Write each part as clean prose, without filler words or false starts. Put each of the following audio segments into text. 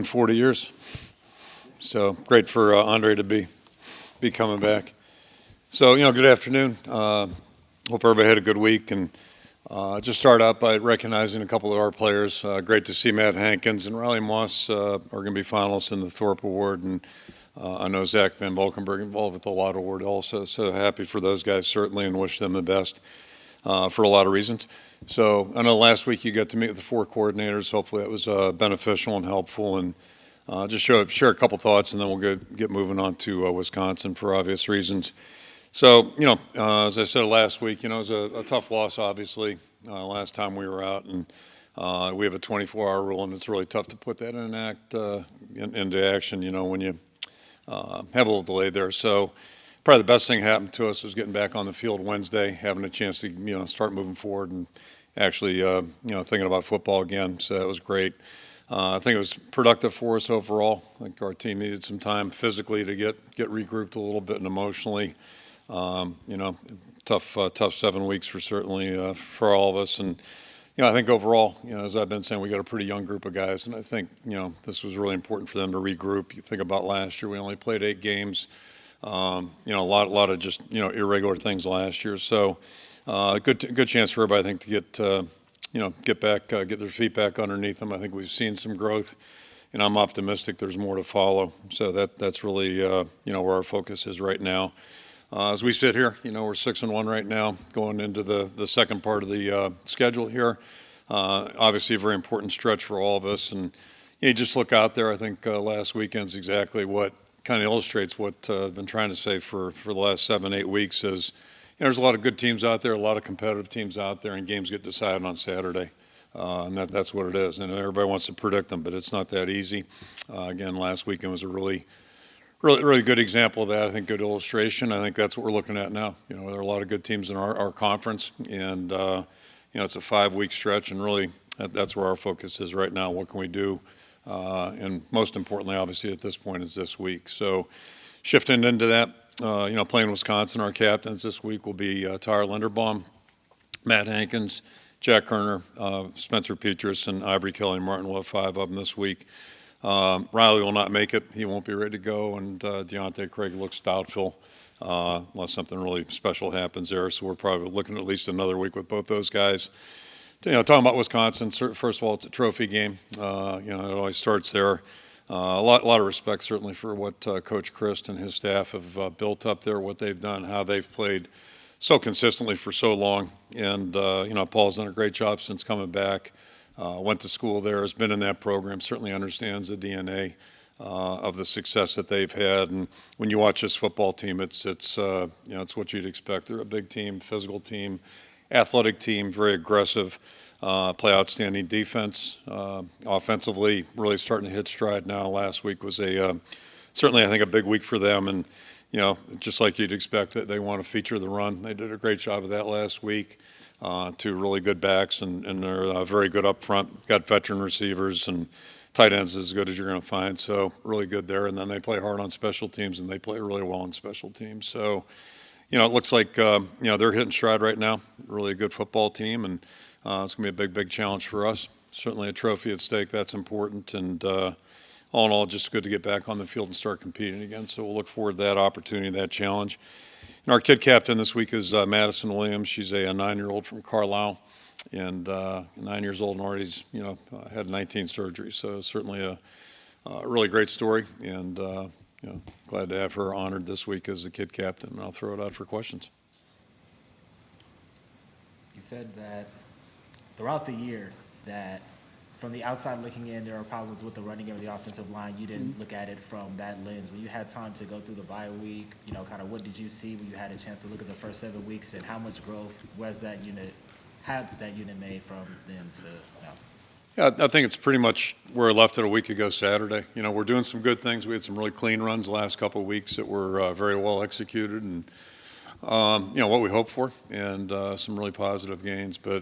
40 years. So great for Andre to be coming back. So, good afternoon. Hope everybody had a good week. And just start out by recognizing a couple of our players. Great to see Matt Hankins and Riley Moss are going to be finalists in the Thorpe Award. And I know Zach Van Valkenburg involved with the Lott Award also. So happy for those guys, certainly, and wish them the best for a lot of reasons. So I know last week you got to meet with the 4 coordinators. Hopefully that was beneficial and helpful. And just share a couple thoughts, and then we'll get moving on to Wisconsin for obvious reasons. So, as I said last week, it was a tough loss, obviously, last time we were out. And we have a 24-hour rule, and it's really tough to put that into action, when you have a little delay there. So probably the best thing happened to us was getting back on the field Wednesday, having a chance to, start moving forward and actually, thinking about football again. So that was great. I think it was productive for us overall. I think our team needed some time physically to get regrouped a little bit and emotionally. Tough 7 weeks for all of us. And, I think overall, as I've been saying, we got a pretty young group of guys. And I think, this was really important for them to regroup. You think about last year, we only played 8 games. A lot of just, irregular things last year. So good chance for everybody, I think, to get back, get their feet back underneath them. I think we've seen some growth, and I'm optimistic there's more to follow. So that's really, where our focus is right now. As we sit here, we're 6-1 right now, going into the second part of the schedule here. Obviously a very important stretch for all of us. And you just look out there, I think last weekend's exactly what kind of illustrates what I've been trying to say for the last 7-8 weeks is, there's a lot of good teams out there, a lot of competitive teams out there, and games get decided on Saturday. And that's what it is. And everybody wants to predict them, but it's not that easy. Again, last weekend was a really good example of that. I think good illustration. I think that's what we're looking at now. There are a lot of good teams in our conference, and it's a 5-week stretch, and really that's where our focus is right now. What can we do? And most importantly, obviously, at this point is this week. So shifting into that, playing Wisconsin, our captains this week will be Tyler Linderbaum, Matt Hankins, Jack Kerner, Spencer Petras, and Ivory Kelly and Martin. We'll have 5 of them this week. Riley will not make it. He won't be ready to go, and Deontay Craig looks doubtful unless something really special happens there. So we're probably looking at least another week with both those guys. Talking about Wisconsin, first of all, it's a trophy game. It always starts there. A lot of respect, certainly, for what Coach Christ and his staff have built up there, what they've done, how they've played so consistently for so long. And, Paul's done a great job since coming back. Went to school there, has been in that program, certainly understands the DNA of the success that they've had. And when you watch this football team, it's what you'd expect. They're a big team, physical team, athletic team, very aggressive, play outstanding defense. Offensively, really starting to hit stride now. Last week was certainly, I think, a big week for them. And, just like you'd expect, that they want to feature the run. They did a great job of that last week. 2 really good backs, and they're very good up front. Got veteran receivers and tight ends as good as you're going to find. So really good there. And then they play hard on special teams, and they play really well on special teams. So, it looks like, they're hitting stride right now. Really a good football team, and it's going to be a big challenge for us. Certainly a trophy at stake. That's important. And all in all, just good to get back on the field and start competing again. So we'll look forward to that opportunity, that challenge. And our kid captain this week is Madison Williams. She's a 9-year-old from Carlisle, and 9 years old and already, had 19 surgeries. So certainly a really great story, and glad to have her honored this week as the kid captain. And I'll throw it out for questions. You said that throughout the year that from the outside looking in, there are problems with the running game of the offensive line. You didn't look at it from that lens. When you had time to go through the bye week, kind of what did you see when you had a chance to look at the first 7 weeks, and how much growth has that unit made from then to now? Yeah, I think it's pretty much where I left it a week ago Saturday. We're doing some good things. We had some really clean runs the last couple of weeks that were very well executed, and what we hoped for, and some really positive gains. But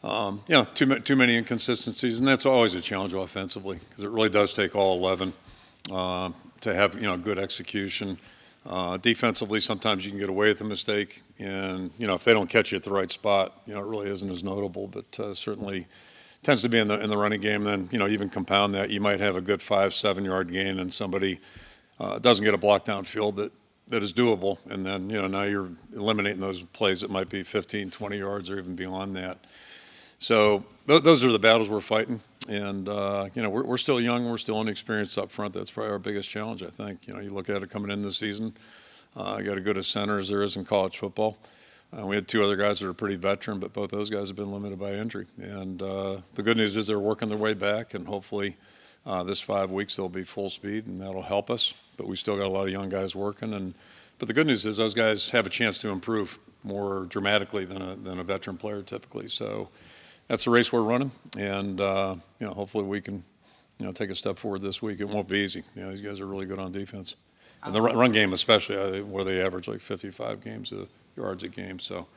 too many inconsistencies, and that's always a challenge offensively, because it really does take all 11 to have good execution. Defensively, sometimes you can get away with a mistake, and if they don't catch you at the right spot, it really isn't as notable. But certainly, tends to be in the running game. Then, even compound that, you might have a good 5-7 yard gain and somebody doesn't get a block downfield that is doable. And then, now you're eliminating those plays that might be 15, 20 yards or even beyond that. So those are the battles we're fighting. And, we're still young. We're still inexperienced up front. That's probably our biggest challenge, I think. You look at it coming in this season. I got as good a center as there is in college football. We had 2 other guys that are pretty veteran, but both those guys have been limited by injury. And the good news is they're working their way back, and hopefully this 5 weeks they'll be full speed, and that'll help us. But we still got a lot of young guys working. But the good news is those guys have a chance to improve more dramatically than a veteran player typically. So that's the race we're running, and hopefully we can take a step forward this week. It won't be easy. These guys are really good on defense, and the run game especially, where they average like 55 yards a game. So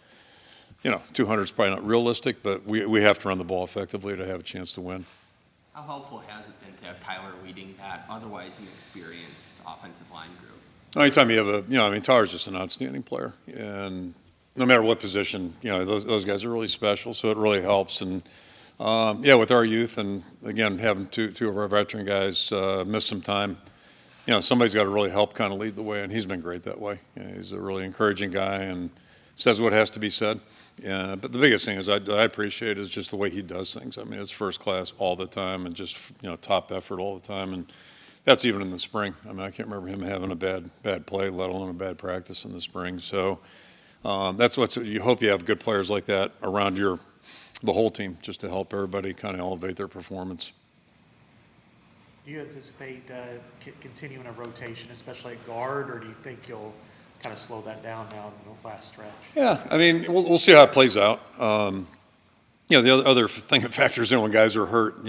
200 is probably not realistic, but we have to run the ball effectively to have a chance to win. How helpful has it been to have Tyler leading that otherwise inexperienced offensive line group? Anytime you have Tyler's just an outstanding player, and no matter what position, those guys are really special, so it really helps. And with our youth, and again, having two of our veteran guys miss some time, somebody's got to really help kind of lead the way, and he's been great that way. He's a really encouraging guy and says what has to be said. But the biggest thing is I appreciate is just the way he does things. I mean, it's first class all the time, and just top effort all the time, and that's even in the spring. I mean, I can't remember him having a bad play, let alone a bad practice in the spring. So that's what you hope, you have good players like that around the whole team, just to help everybody kind of elevate their performance. Do you anticipate continuing a rotation, especially at guard, or do you think you'll kind of slow that down now in the last stretch? Yeah, I mean, we'll see how it plays out. The other thing that factors in when guys are hurt,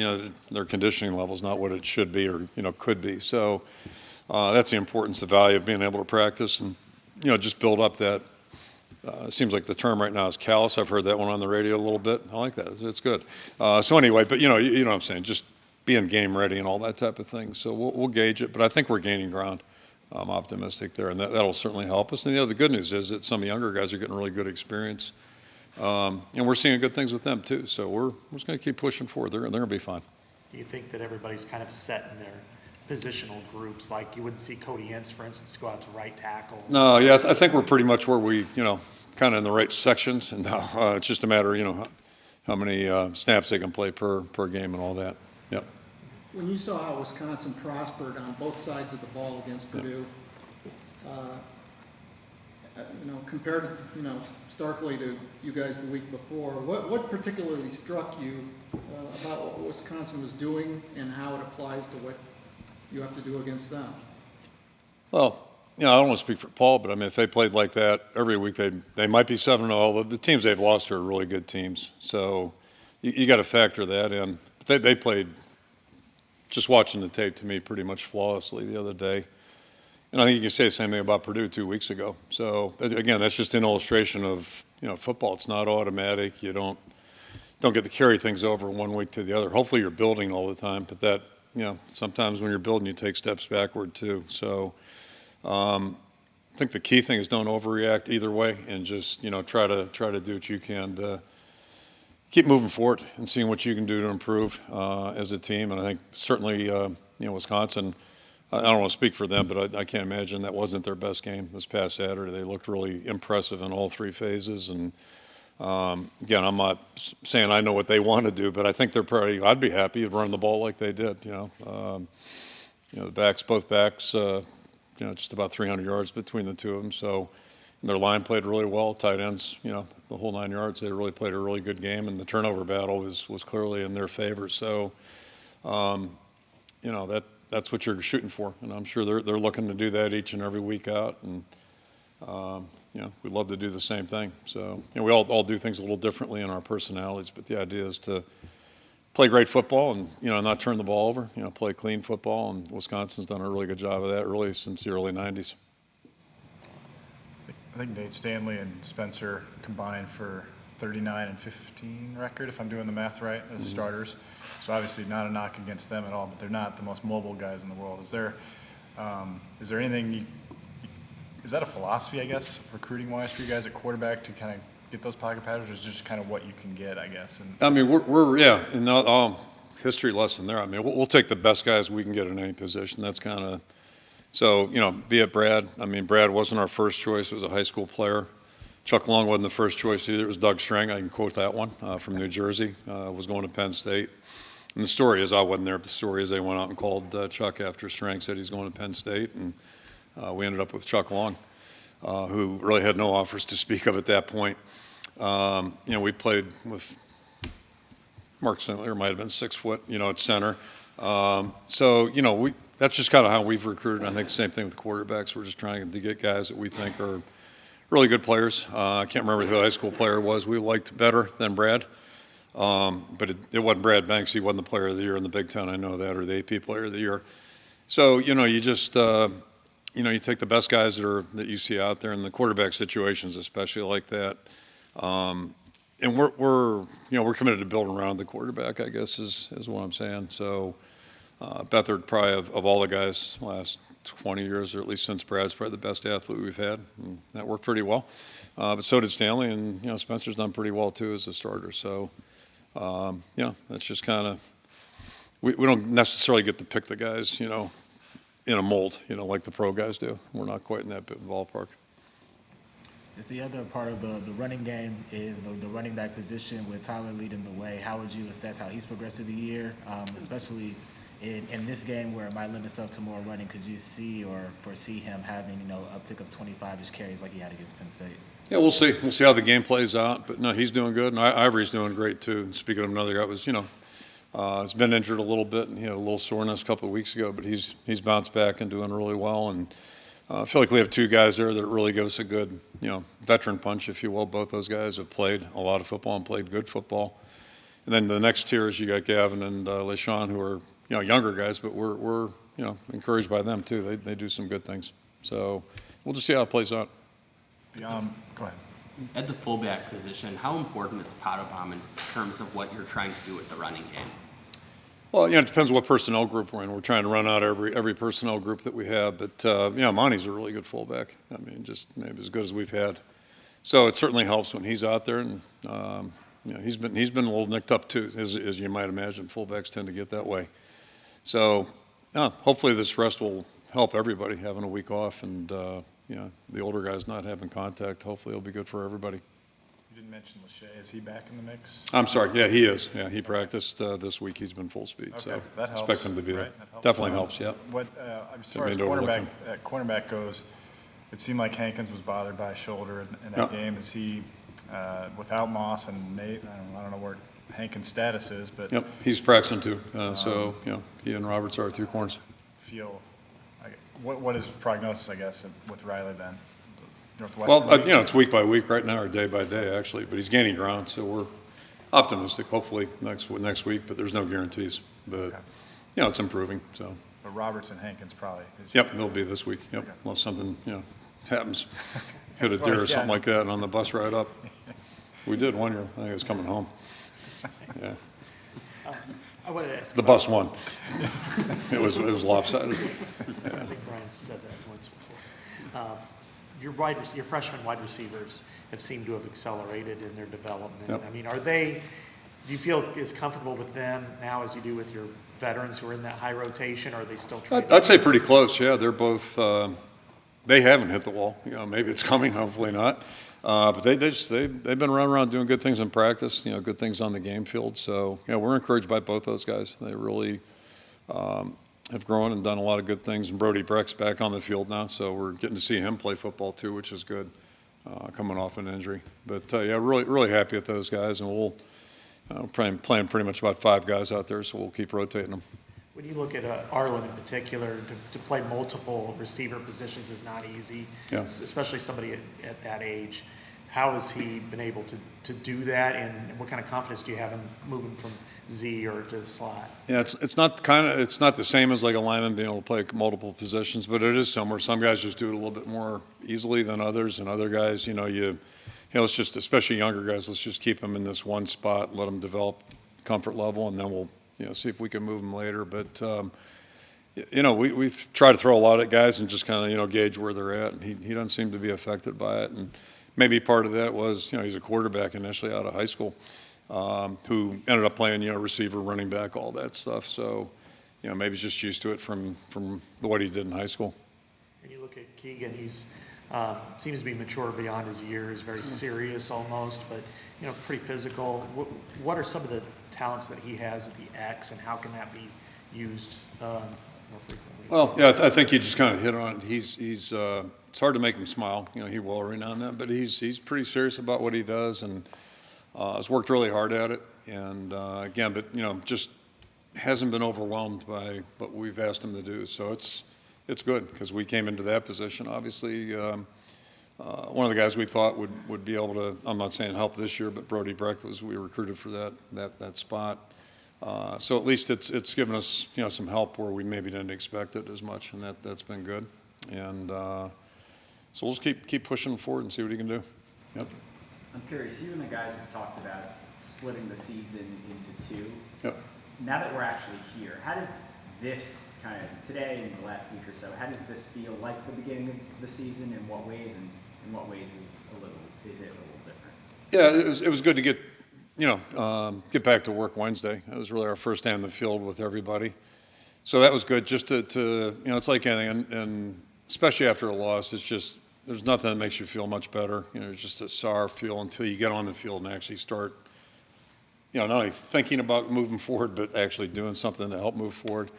their conditioning level is not what it should be or could be. So that's the importance, the value of being able to practice and just build up that. It seems like the term right now is callous. I've heard that one on the radio a little bit. I like that. It's good. So anyway, but you know what I'm saying, just being game ready and all that type of thing. So we'll gauge it, but I think we're gaining ground. I'm optimistic there, and that'll certainly help us. And the good news is that some younger guys are getting really good experience, and we're seeing good things with them too. So we're just going to keep pushing forward. They're going to be fine. Do you think that everybody's kind of set in their positional groups? Like you wouldn't see Cody Entz, for instance, go out to right tackle. No, yeah, I think we're pretty much where we, kind of in the right sections, and it's just a matter of, how many snaps they can play per game and all that. Yep. When you saw how Wisconsin prospered on both sides of the ball against Purdue, compared, starkly to you guys the week before, what particularly struck you about what Wisconsin was doing and how it applies to what you have to do against them? Well, I don't want to speak for Paul, but I mean, if they played like that every week, they might be 7-0. The teams they've lost are really good teams, so you got to factor that in. They played, just watching the tape, to me, pretty much flawlessly the other day. And I think you can say the same thing about Purdue 2 weeks ago. So again, that's just an illustration of football. It's not automatic. You don't get to carry things over one week to the other. Hopefully, you're building all the time, but that sometimes when you're building, you take steps backward too. So I think the key thing is don't overreact either way, and just try to do what you can to keep moving forward and seeing what you can do to improve as a team. And I think certainly Wisconsin, I don't want to speak for them, but I can't imagine that wasn't their best game this past Saturday. They looked really impressive in all three phases. And again, I'm not saying I know what they want to do, but I think I'd be happy to run the ball like they did. The both backs, just about 300 yards between the two of them. So their line played really well. Tight ends, the whole 9 yards. They really played a really good game, and the turnover battle was clearly in their favor. So, that's what you're shooting for, and I'm sure they're looking to do that each and every week out. And we'd love to do the same thing. So we all do things a little differently in our personalities, but the idea is to play great football and not turn the ball over. Play clean football, and Wisconsin's done a really good job of that really since the early '90s. I think Nate Stanley and Spencer combined for 39 and 15 record, if I'm doing the math right, as starters. So obviously not a knock against them at all, but they're not the most mobile guys in the world. Is there anything? Is that a philosophy, I guess, recruiting-wise for you guys at quarterback to kind of get those pocket passers, or is it just kind of what you can get, I guess? And I mean, we're yeah, and history lesson there. I mean, we'll take the best guys we can get in any position. That's kind of, so, be it Brad. I mean, Brad wasn't our first choice. It was a high school player. Chuck Long wasn't the first choice either. It was Doug Strang. I can quote that one, from New Jersey. Was going to Penn State. And the story is, I wasn't there, but the story is they went out and called Chuck after Strang said he's going to Penn State, and we ended up with Chuck Long, who really had no offers to speak of at that point. We played with Mark St. Clair, might have been 6 foot, at center. That's just kind of how we've recruited. I think the same thing with the quarterbacks. We're just trying to get guys that we think are really good players. I can't remember who the high school player was we liked better than Brad. But it wasn't Brad Banks. He wasn't the player of the year in the Big Ten. I know that, or the AP player of the year. So, you just, you take the best guys that you see out there in the quarterback situations, especially like that. And we're committed to building around the quarterback, I guess, is what I'm saying. So, Beathard, probably of all the guys last 20 years, or at least since Brad's probably the best athlete we've had. And that worked pretty well. But so did Stanley, and, Spencer's done pretty well too as a starter. So, that's just kind of, we don't necessarily get to pick the guys, in a mold, like the pro guys do. We're not quite in that ballpark. It's the other part of the running game is the running back position with Tyler leading the way. How would you assess how he's progressed through the year, especially in this game where it might lend itself to more running? Could you see or foresee him having, uptick of 25-ish carries like he had against Penn State? Yeah, we'll see. We'll see how the game plays out. But, no, he's doing good. And Ivory's doing great, too. And speaking of another guy, he's been injured a little bit, and he had a little soreness a couple of weeks ago. But he's bounced back and doing really well. And I feel like we have 2 guys there that really give us a good, veteran punch, if you will. Both those guys have played a lot of football and played good football. And then the next tier is you got Gavin and LeSean, who are, younger guys, but we're encouraged by them, too. They do some good things. So we'll just see how it plays out. go ahead. At the fullback position, how important is Pottebaum in terms of what you're trying to do with the running game? Well, it depends what personnel group we're in. We're trying to run out every personnel group that we have. But, Monty's a really good fullback. I mean, just maybe as good as we've had. So it certainly helps when he's out there. And, he's been a little nicked up, too, as you might imagine. Fullbacks tend to get that way. So, hopefully this rest will help everybody having a week off. And, the older guys not having contact, hopefully it'll be good for everybody. You didn't mention Lachey. Is he back in the mix? I'm sorry. Yeah, he is. Yeah, he practiced this week. He's been full speed. Okay, so that helps, expect him to be there. right? That helps. Definitely helps, yeah. What, as far as Didn't mean to overlook cornerback goes, it seemed like Hankins was bothered by a shoulder in that Yeah. game. Is he, without Moss and Nate, I don't know where Hankins' status is, but Yep, he's practicing too. So, he and Roberts are our 2 corners. feel, what is prognosis, I guess, with Riley then? Northwest. Well, it's week by week right now, or day by day, actually. But he's gaining ground, so we're optimistic, hopefully, next week. But there's no guarantees. But, Okay. it's improving, so. But Roberts and Hankins probably. Yep, it'll be this week, yep. Okay. Unless something, happens, hit a deer or something like that on the bus ride up. We did one year. I think it was coming home. Yeah. I wanted to ask. The bus won. It was lopsided. I think Brian said that once before. Your freshman wide receivers have seemed to have accelerated in their development. Yep. I mean, do you feel as comfortable with them now as you do with your veterans who are in that high rotation, or are they still trying? I'd say pretty close, yeah. They're both, they haven't hit the wall. Maybe it's coming, hopefully not. But they've been running around doing good things in practice, good things on the game field. So, we're encouraged by both those guys. They really have grown and done a lot of good things. And Brody Breck's back on the field now, so we're getting to see him play football too, which is good, coming off an injury. But, really, really happy with those guys. And we'll playing pretty much about 5 guys out there, so we'll keep rotating them. When you look at Arlen in particular, to play multiple receiver positions is not easy, Yeah. especially somebody at that age. How has he been able to do that, and what kind of confidence do you have in moving from Z or to the slot? Yeah, it's not the same as like a lineman being able to play multiple positions, but it is similar. Some guys just do it a little bit more easily than others, and other guys, let's just, especially younger guys, let's just keep them in this one spot, let them develop comfort level, and then we'll see if we can move them later. But we try to throw a lot at guys and just kind of gauge where they're at, and he doesn't seem to be affected by it. And maybe part of that was, he's a quarterback initially out of high school, who ended up playing, receiver, running back, all that stuff. So, maybe he's just used to it from what he did in high school. And you look at Keegan, he's seems to be mature beyond his years, very serious almost, but pretty physical. What are some of the talents that he has at the X, and how can that be used more frequently? Well, yeah, I think you just kind of hit on it. He's it's hard to make him smile. He will every now and then, but he's pretty serious about what he does, and has worked really hard at it. And again, but just hasn't been overwhelmed by what we've asked him to do. So it's good, because we came into that position. Obviously, one of the guys we thought would be able to, I'm not saying help this year, but Brody Breck we recruited for that spot. So at least it's given us some help where we maybe didn't expect it as much, and that's been good. And so we'll just keep pushing forward and see what he can do. Yep. I'm curious, you and the guys have talked about splitting the season into two. Yep. Now that we're actually here, how does this kind of, today and the last week or so, how does this feel like the beginning of the season? In what ways, and in what ways is it a little different? Yeah, it was good to get back to work Wednesday. That was really our first day on the field with everybody. So that was good, just to it's like anything, and especially after a loss, it's just, there's nothing that makes you feel much better. It's just a sour feel until you get on the field and actually start, not only thinking about moving forward, but actually doing something to help move forward.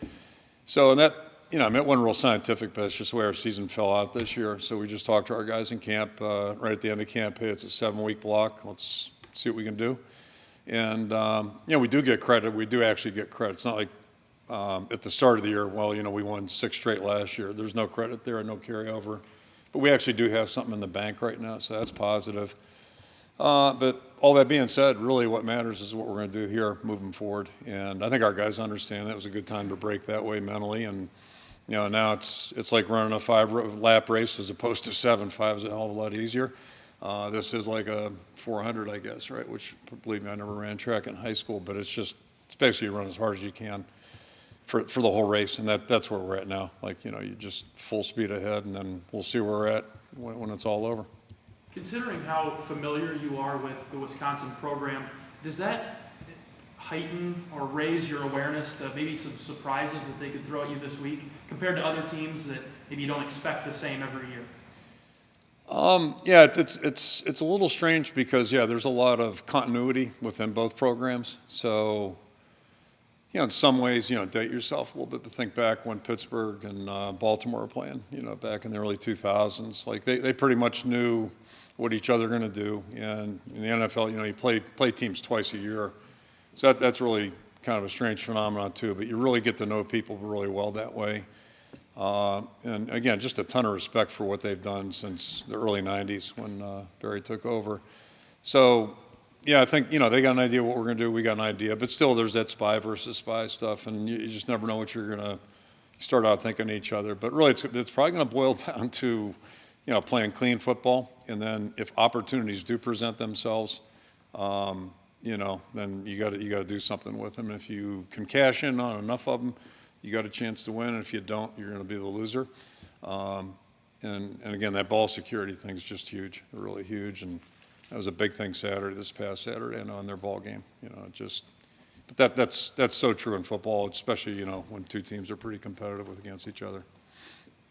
So, and that, it wasn't real scientific, but it's just the way our season fell out this year. So we just talked to our guys in camp right at the end of camp. Hey, it's a 7-week block. Let's see what we can do. And, we do get credit. We do actually get credit. It's not like at the start of the year, well, we won 6 straight last year. There's no credit there and no carryover. But we actually do have something in the bank right now, so that's positive. But all that being said, really what matters is what we're going to do here moving forward. And I think our guys understand that. It was a good time to break that way mentally. And, now it's like running a 5-lap race as opposed to 7. 5 is a hell of a lot easier. This is like a 400, I guess, right? Which, believe me, I never ran track in high school, but it's basically you run as hard as you can for the whole race, and that's where we're at now. Like, you just full speed ahead, and then we'll see where we're at when it's all over. Considering how familiar you are with the Wisconsin program, does that heighten or raise your awareness to maybe some surprises that they could throw at you this week compared to other teams that maybe you don't expect the same every year? Yeah, it's a little strange because, there's a lot of continuity within both programs. So, in some ways, date yourself a little bit, but think back when Pittsburgh and Baltimore were playing, back in the early 2000s. Like, they pretty much knew what each other are going to do. And in the NFL, you play teams twice a year. So that's really kind of a strange phenomenon, too. But you really get to know people really well that way. And, again, just a ton of respect for what they've done since the early 90s when Barry took over. So, I think, they got an idea what we're going to do. We got an idea. But still, there's that spy versus spy stuff, and you just never know what you're going to start out thinking of each other. But really, it's probably going to boil down to, playing clean football. And then if opportunities do present themselves, then you got to do something with them. And if you can cash in on enough of them, you got a chance to win. And if you don't, you're going to be the loser. And again, that ball security thing is just huge, really huge. And that was a big thing this past Saturday, on their ball game. But that's so true in football, especially when two teams are pretty competitive against each other.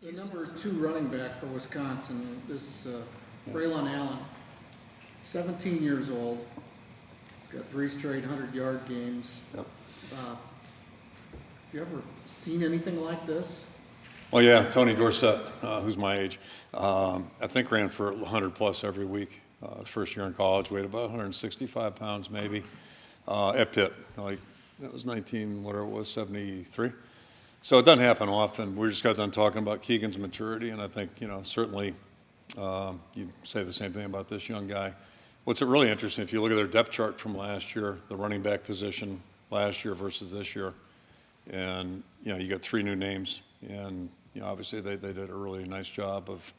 The number 2 running back for Wisconsin, this Raylon Allen, 17 years old. He's got 3 straight 100-yard games. Yep. Have you ever seen anything like this? Well, yeah, Tony Dorsett, who's my age, I think ran for 100-plus every week. First year in college, weighed about 165 pounds maybe at Pitt. Like, that was 73. So it doesn't happen often. We just got done talking about Keegan's maturity, and I think, certainly you'd say the same thing about this young guy. What's really interesting, if you look at their depth chart from last year, the running back position last year versus this year, and, you got 3 new names, and, obviously they did a really nice job of,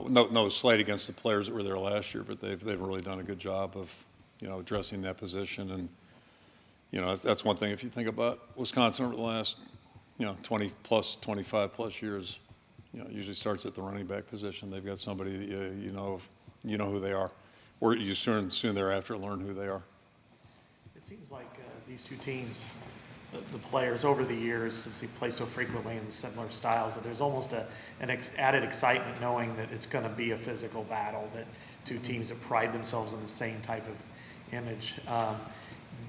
no slight against the players that were there last year, but they've really done a good job of, addressing that position. And, that's one thing if you think about Wisconsin over the last, 25 plus years, usually starts at the running back position. They've got somebody that you know who they are, or you soon thereafter learn who they are. It seems like these two teams, the players over the years, since they play so frequently in similar styles, that there's almost an added excitement knowing that it's going to be a physical battle, that two teams that pride themselves on the same type of image.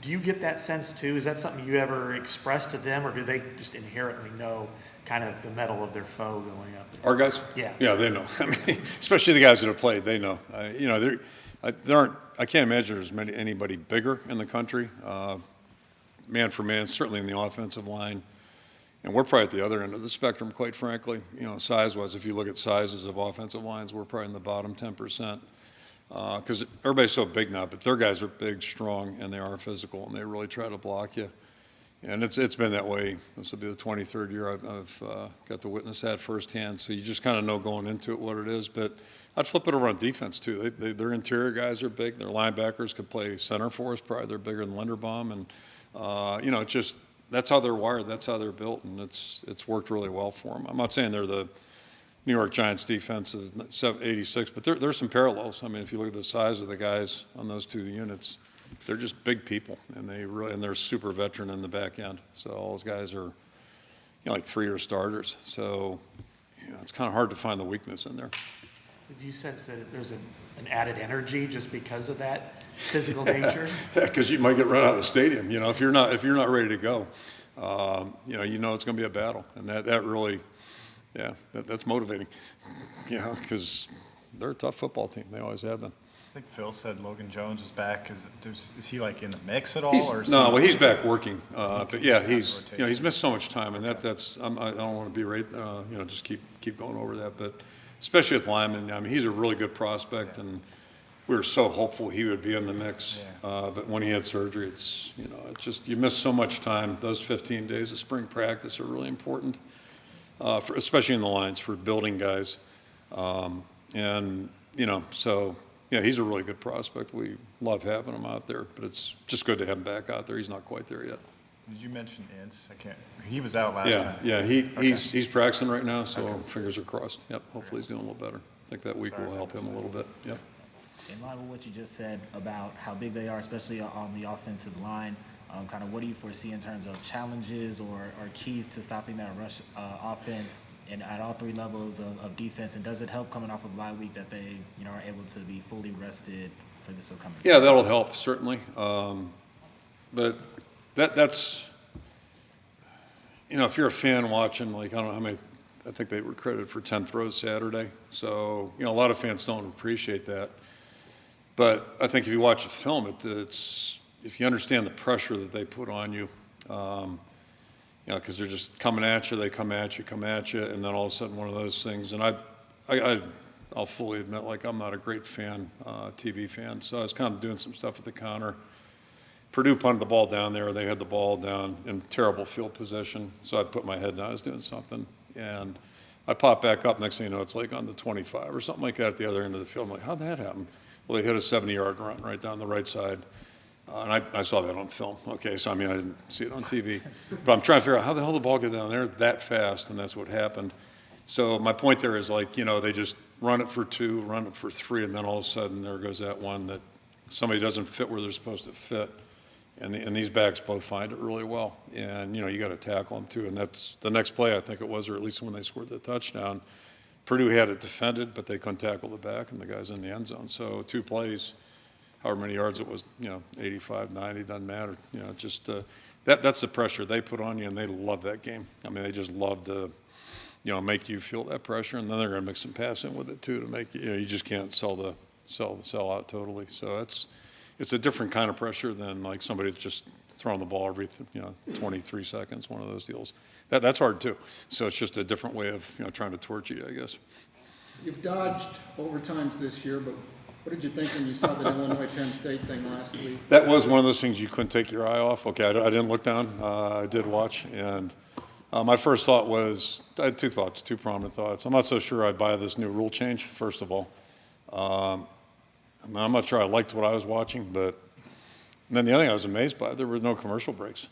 Do you get that sense too? Is that something you ever express to them, or do they just inherently know kind of the mettle of their foe going up? Our guys? Yeah. Yeah, they know. I mean, especially the guys that have played, they know. You know, there aren't. I can't imagine there's anybody bigger in the country, man for man. Certainly in the offensive line, and we're probably at the other end of the spectrum, quite frankly. You know, size-wise, if you look at sizes of offensive lines, we're probably in the bottom 10%. Because everybody's so big now, but their guys are big, strong, and they are physical, and they really try to block you. And it's been that way. This will be the 23rd year I've got to witness that firsthand. So you just kind of know going into it what it is. But I'd flip it over on defense too. Their interior guys are big. Their linebackers could play center for us. Probably they're bigger than Linderbaum, and you know, it's just that's how they're wired. That's how they're built, and it's worked really well for them. I'm not saying they're the New York Giants defense of 86, but there's some parallels. I mean, if you look at the size of the guys on those two units, they're just big people, and they're super veteran in the back end. So all those guys are, you know, like 3-year starters. So, you know, it's kind of hard to find the weakness in there. Do you sense that there's an added energy just because of that physical nature? Yeah, because you might get run out of the stadium. You know, if you're not ready to go, you know it's going to be a battle, and that really. Yeah, that's motivating, you know, because they're a tough football team. They always have been. I think Phil said Logan Jones is back. Is he like in the mix at all? He's back working. But yeah, he's missed so much time, and that's I don't want to berate, you know, just keep going over that. But especially with Lyman, I mean, he's a really good prospect, and we were so hopeful he would be in the mix. But when he had surgery, it's, you know, it's just you miss so much time. Those 15 days of spring practice are really important. Especially in the lines for building guys. And, you know, so, yeah, he's a really good prospect. We love having him out there, but it's just good to have him back out there. He's not quite there yet. Did you mention Ince? He was out last time. Yeah, he's practicing right now, so fingers are crossed. Yep, hopefully he's doing a little better. I think that week will help him a little bit. Yep. In line with what you just said about how big they are, especially on the offensive line, kind of what do you foresee in terms of challenges or keys to stopping that rush offense and at all three levels of defense? And does it help coming off of a bye week that they, you know, are able to be fully rested for this upcoming? Yeah, that'll help certainly. But that's, you know, if you're a fan watching, like I don't know how many, I think they were credited for 10 throws Saturday. So, you know, a lot of fans don't appreciate that. But I think if you watch the film, it's if you understand the pressure that they put on you, you know, because they're just coming at you, they come at you, and then all of a sudden one of those things. And I'll fully admit, like, I'm not a great fan, TV fan, so I was kind of doing some stuff at the counter. Purdue punted the ball down there. They had the ball down in terrible field position, so I put my head down. I was doing something, and I popped back up. Next thing you know, it's like on the 25 or something like that at the other end of the field. I'm like, how'd that happen? Well, they hit a 70-yard run right down the right side. And I saw that on film. Okay, so I mean, I didn't see it on TV. But I'm trying to figure out how the hell the ball get down there that fast, and that's what happened. So my point there is, like, you know, they just run it for 2, run it for 3, and then all of a sudden there goes that one that somebody doesn't fit where they're supposed to fit. And these backs both find it really well. And, you know, you got to tackle them too. And that's the next play, I think it was, or at least when they scored the touchdown. Purdue had it defended, but they couldn't tackle the back, and the guy's in the end zone. So 2 plays. However many yards it was, you know, 85, 90, doesn't matter. You know, just that's the pressure they put on you, and they love that game. I mean, they just love to, you know, make you feel that pressure, and then they're going to mix some passing with it too to make you know, you just can't sell out totally. So it's a different kind of pressure than like somebody that's just throwing the ball every 23 seconds, one of those deals. That's hard too. So it's just a different way of, you know, trying to torch you, I guess. You've dodged overtimes this year, but what did you think when you saw the Illinois-Penn State thing last week? That was one of those things you couldn't take your eye off. Okay, I didn't look down. I did watch, and my first thought was, I had 2 thoughts, 2 prominent thoughts. I'm not so sure I'd buy this new rule change, first of all. I mean, I'm not sure I liked what I was watching, but then the other thing I was amazed by, there were no commercial breaks.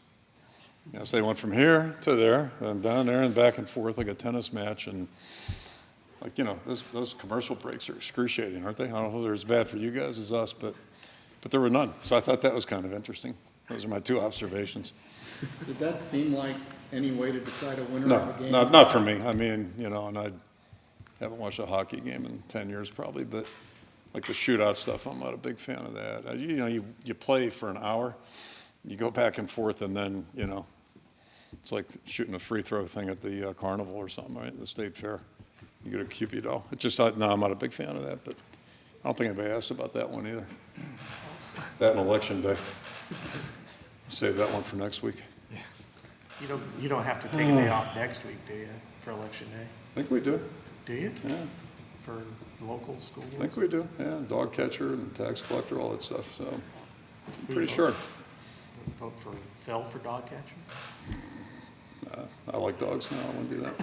You know, so they went from here to there, and down there, and back and forth like a tennis match, and like, you know, those commercial breaks are excruciating, aren't they? I don't know if they're as bad for you guys as us, but there were none. So I thought that was kind of interesting. Those are my two observations. Did that seem like any way to decide a winner No, of a game? not for me. I mean, you know, and I haven't watched a hockey game in 10 years probably, but like the shootout stuff, I'm not a big fan of that. You know, you play for an hour, you go back and forth, and then, you know, it's like shooting a free throw thing at the carnival or something, right? The state fair. You get a Cupid doll. It just, no, I'm not a big fan of that, but I don't think anybody asked about that one either. That and election day. Save that one for next week. You don't have to take a day off next week, do you, for election day? I think we do. Do you? Yeah, For local school I boards? think we do. Yeah, dog catcher and tax collector, all that stuff. So I'm Who pretty you sure. Vote for Phil for dog catching? I like dogs now. I wouldn't do that.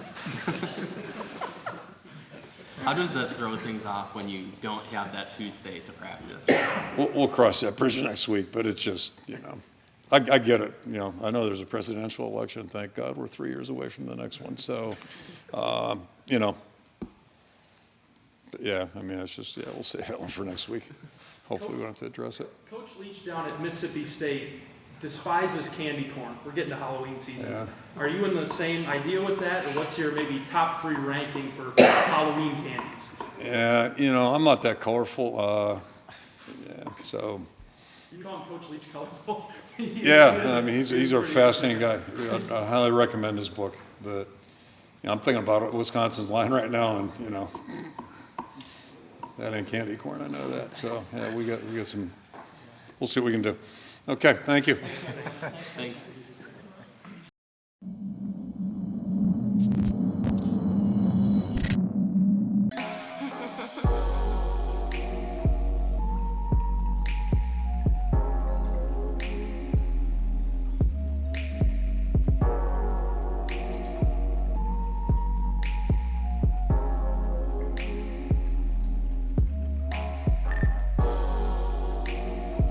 How does that throw things off when you don't have that Tuesday to practice? We'll cross that bridge next week, but it's just, you know, I get it. You know, I know there's a presidential election. Thank God we're 3 years away from the next one. So, you know, but yeah, I mean, it's just, yeah, we'll save that one for next week. Hopefully we don't have to address it. Coach Leach down at Mississippi State despises candy corn. We're getting to Halloween season. Yeah. Are you in the same idea with that, or what's your maybe top 3 ranking for Halloween candies? Yeah, you know, I'm not that colorful. Yeah, so. You call him Coach Leach colorful? Yeah, I mean, he's a fascinating guy. I highly recommend his book. But you know, I'm thinking about Wisconsin's line right now, and you know, that ain't candy corn. I know that. So yeah, we got some. We'll see what we can do. Okay, thank you. Thanks.